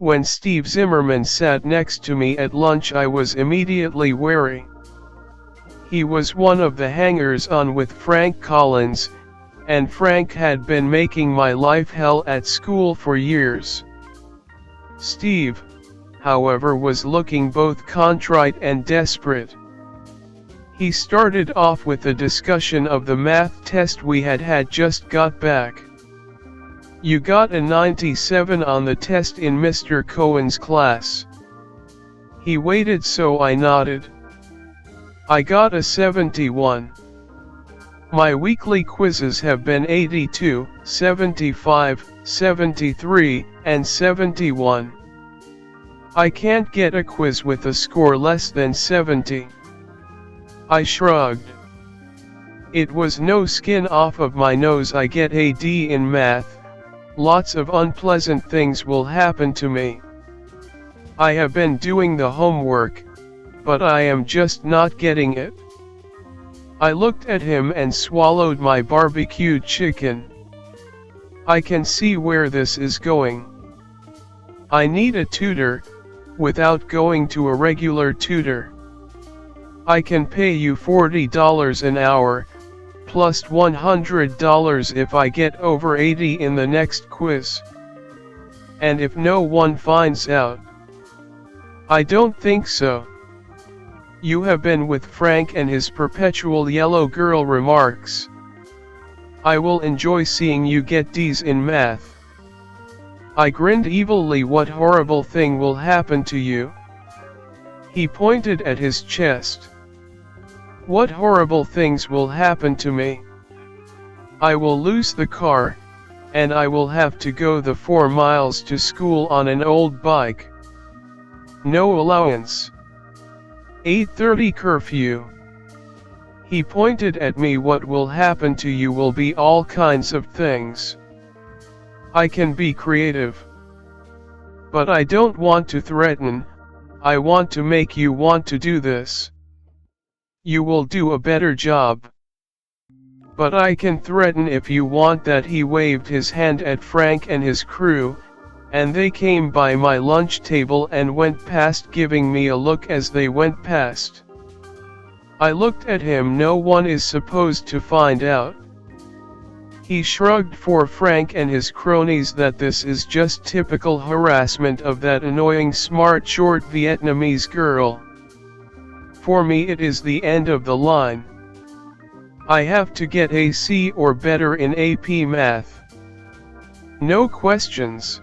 When Steve Zimmerman sat next to me at lunch, I was immediately wary. He was one of the hangers-on with Frank Collins, and Frank had been making my life hell at school for years. Steve, however, was looking both contrite and desperate. He started off with a discussion of the math test we had just got back. "You got a 97 on the test in Mr. Cohen's class." He waited, so I nodded. "I got a 71. My weekly quizzes have been 82, 75, 73, and 71. I can't get a quiz with a score less than 70. I shrugged. It was no skin off of my nose I get a D in math. Lots of unpleasant things will happen to me. I have been doing the homework, but I am just not getting it. I looked at him and swallowed my barbecued chicken. I can see where this is going. I need a tutor, without going to a regular tutor. I can pay you $40 an hour, plus $100 if I get over 80 in the next quiz. And if no one finds out. I don't think so. You have been with Frank and his perpetual yellow girl remarks. I will enjoy seeing you get D's in math." I grinned evilly. "What horrible thing will happen to you?" He pointed at his chest. "What horrible things will happen to me? I will lose the car, and I will have to go the 4 miles to school on an old bike. No allowance. 8:30 curfew." He pointed at me. "What will happen to you will be all kinds of things. I can be creative. But I don't want to threaten, I want to make you want to do this. You will do a better job. But I can threaten if you want that." He waved his hand at Frank and his crew, and they came by my lunch table and went past, giving me a look as they went past. I looked at him. "No one is supposed to find out." He shrugged. "For Frank and his cronies that this is just typical harassment of that annoying smart short Vietnamese girl. For me it is the end of the line. I have to get a C or better in AP Math. No questions.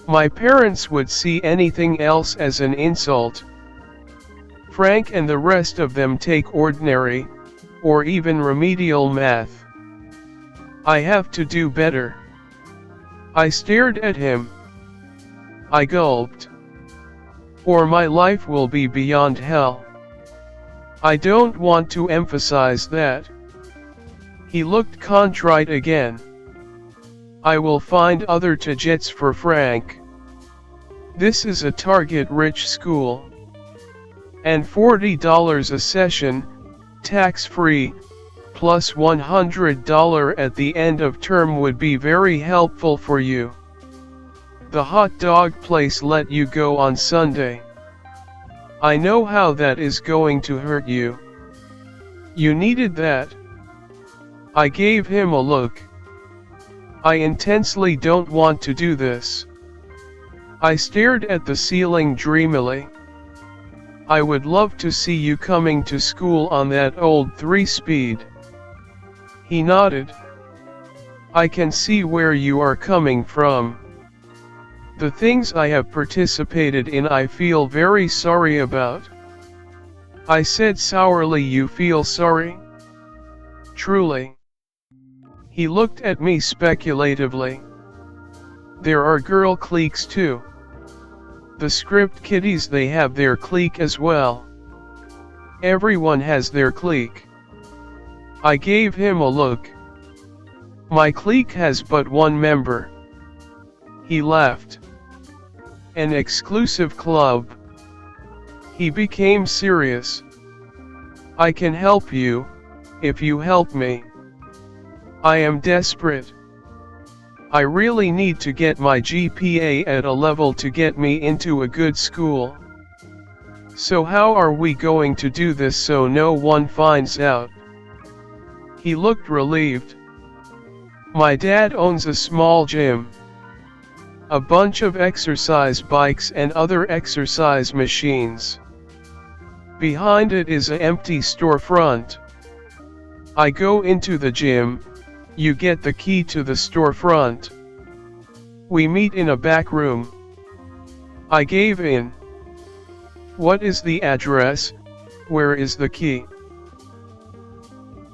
My parents would see anything else as an insult. Frank and the rest of them take ordinary, or even remedial math. I have to do better." I stared at him. I gulped. "Or my life will be beyond hell." I don't want to emphasize that. He looked contrite again. "I will find other tickets for Frank. This is a target-rich school. And $40 a session, tax-free, plus $100 at the end of term would be very helpful for you. The hot dog place let you go on Sunday. I know how that is going to hurt you. You needed that." I gave him a look. "I intensely don't want to do this." I stared at the ceiling dreamily. "I would love to see you coming to school on that old 3-speed. He nodded. "I can see where you are coming from. The things I have participated in I feel very sorry about." I said sourly. "You feel sorry? Truly?" He looked at me speculatively. "There are girl cliques too. The script kiddies, they have their clique as well. Everyone has their clique." I gave him a look. "My clique has but one member." He laughed. "An exclusive club." He became serious. "I can help you, if you help me. I am desperate. I really need to get my GPA at a level to get me into a good school. So how are we going to do this so no one finds out? He looked relieved. My dad owns a small gym. A bunch of exercise bikes and other exercise machines. Behind it is an empty storefront. I go into the gym, you get the key to the storefront. We meet in a back room. I gave in. What is the address? Where is the key?